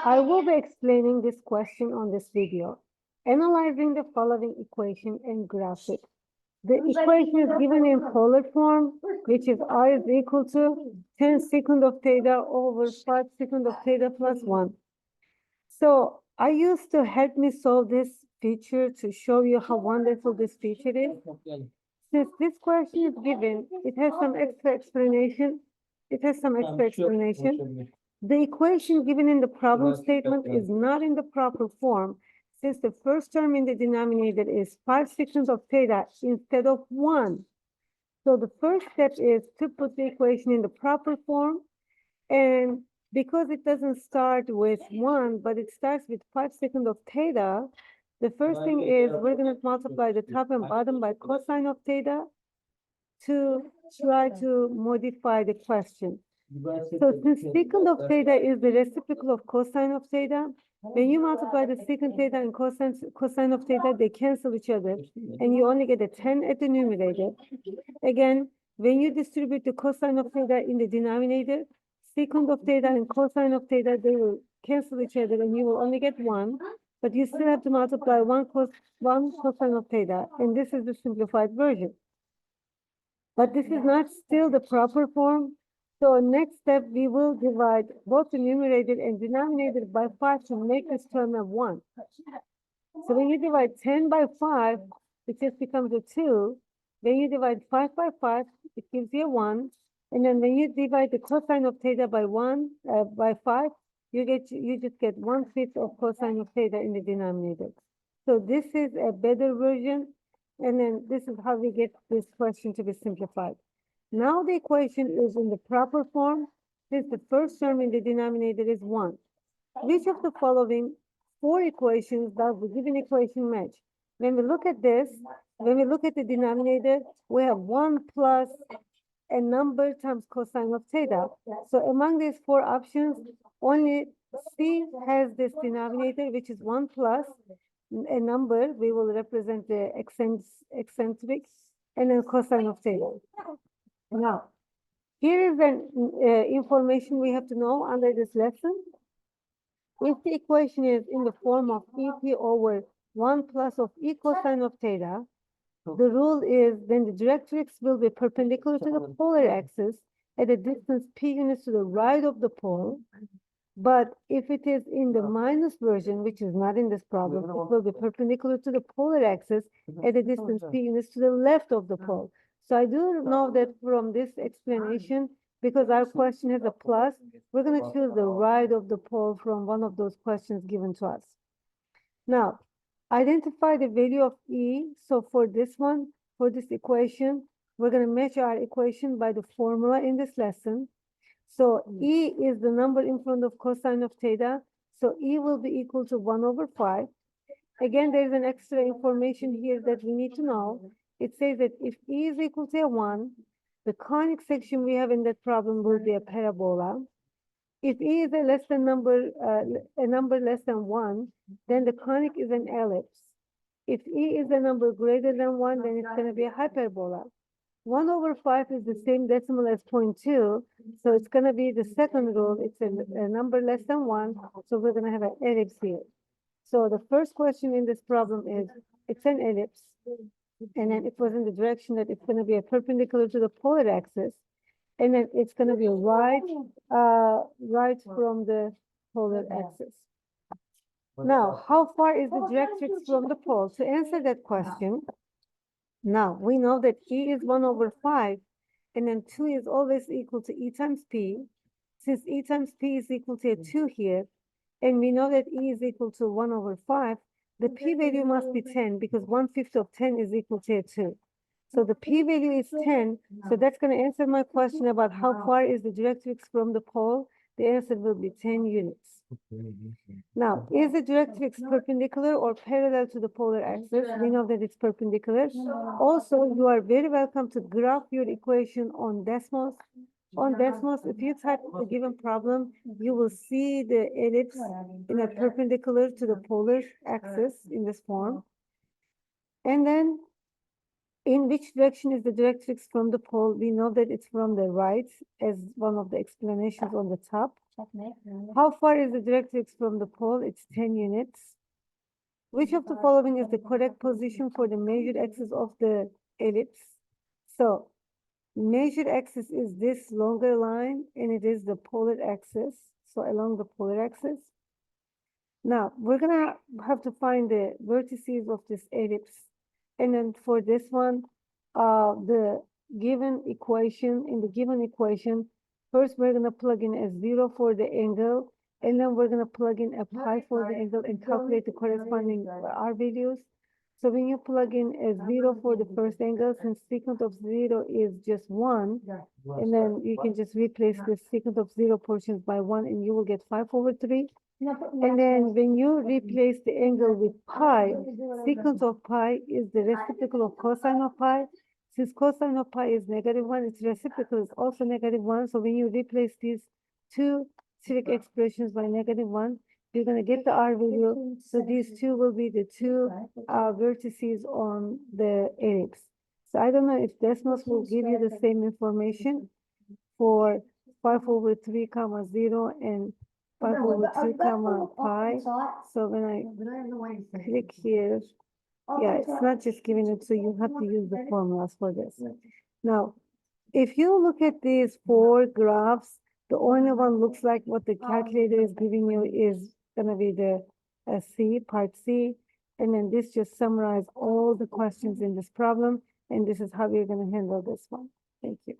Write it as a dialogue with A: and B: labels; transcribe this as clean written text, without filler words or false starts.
A: I will be explaining this question on this video. Analyzing the following equation and graphic. The equation is given in polar form, which is r is equal to 10 secant of theta over 5 secant of theta plus 1. So I used to help me solve this feature to show you how wonderful this feature is. Since this question is given, it has some extra explanation. The equation given in the problem statement is not in the proper form, since the first term in the denominator is 5 secants of theta instead of 1. So the first step is to put the equation in the proper form. And because it doesn't start with 1, but it starts with 5 secant of theta, the first thing is we're going to multiply the top and bottom by cosine of theta to try to modify the question. So since secant of theta is the reciprocal of cosine of theta, when you multiply the secant theta and cosine of theta, they cancel each other, and you only get a 10 at the numerator. Again, when you distribute the cosine of theta in the denominator, secant of theta and cosine of theta, they will cancel each other, and you will only get 1. But you still have to multiply one cosine of theta, and this is the simplified version. But this is not still the proper form. So next step, we will divide both the numerator and denominator by 5 to make this term a 1. So when you divide 10 by 5, it just becomes a 2. When you divide 5 by 5, it gives you a 1. And then when you divide the cosine of theta by 5, you just get 1/5 of cosine of theta in the denominator. So this is a better version. And then this is how we get this question to be simplified. Now the equation is in the proper form, since the first term in the denominator is 1. Which of the following 4 equations does the given equation match? When we look at this, when we look at the denominator, we have 1 plus a number times cosine of theta. So among these 4 options, only C has this denominator, which is 1 plus a number. We will represent the eccentric and then cosine of theta. Now, here is an information we have to know under this lesson. If the equation is in the form of EP over 1 plus of E cosine of theta, the rule is then the directrix will be perpendicular to the polar axis at a distance p units to the right of the pole. But if it is in the minus version, which is not in this problem, it will be perpendicular to the polar axis at a distance p units to the left of the pole. So I do know that from this explanation, because our question has a plus, we're going to choose the right of the pole from one of those questions given to us. Now, identify the value of E. So for this one, for this equation, we're going to match our equation by the formula in this lesson. So E is the number in front of cosine of theta. So E will be equal to 1 over 5. Again, there's an extra information here that we need to know. It says that if E is equal to 1, the conic section we have in that problem will be a parabola. If E is a number less than 1, then the conic is an ellipse. If E is a number greater than 1, then it's going to be a hyperbola. 1 over 5 is the same decimal as 0.2, so it's going to be the second rule. It's a number less than 1, so we're going to have an ellipse here. So the first question in this problem is, it's an ellipse, and then it was in the direction that it's going to be a perpendicular to the polar axis, and then it's going to be right from the polar axis. Now, how far is the directrix from the pole? To answer that question, now we know that E is 1 over 5, and then 2 is always equal to E times P. Since E times P is equal to a 2 here, and we know that E is equal to 1 over 5, the P value must be 10, because 1/5 of 10 is equal to a 2. So the P value is 10, so that's going to answer my question about how far is the directrix from the pole. The answer will be 10 units. Now, is the directrix perpendicular or parallel to the polar axis? We know that it's perpendicular. Also, you are very welcome to graph your equation on Desmos. On Desmos, if you type the given problem, you will see the ellipse in a perpendicular to the polar axis in this form. And then In which direction is the directrix from the pole? We know that it's from the right as one of the explanations on the top. How far is the directrix from the pole? It's 10 units. Which of the following is the correct position for the measured axis of the ellipse? So measured axis is this longer line and it is the polar axis. So along the polar axis. Now we're gonna have to find the vertices of this ellipse. And then for this one, the given equation, in the given equation, first we're gonna plug in a 0 for the angle, and then we're gonna plug in a pi for the angle and calculate the corresponding R values. So when you plug in a 0 for the first angle, since secant of 0 is just 1, and then you can just replace the secant of 0 portions by 1, and you will get 5/3. And then when you replace the angle with pi, secant of pi is the reciprocal of cosine of pi. Since cosine of pi is -1, its reciprocal is also -1. So when you replace these two trig expressions by -1, you're gonna get the R value. So these two will be the two vertices on the ellipse. So I don't know if Desmos will give you the same information for 5/3, 0 and 5/2, pi. So when I click here, yeah, it's not just giving it, so you have to use the formulas for this. Now, if you look at these four graphs, the only one looks like what the calculator is giving you is gonna be the C, part C. And then this just summarize all the questions in this problem. And this is how you're gonna handle this one. Thank you.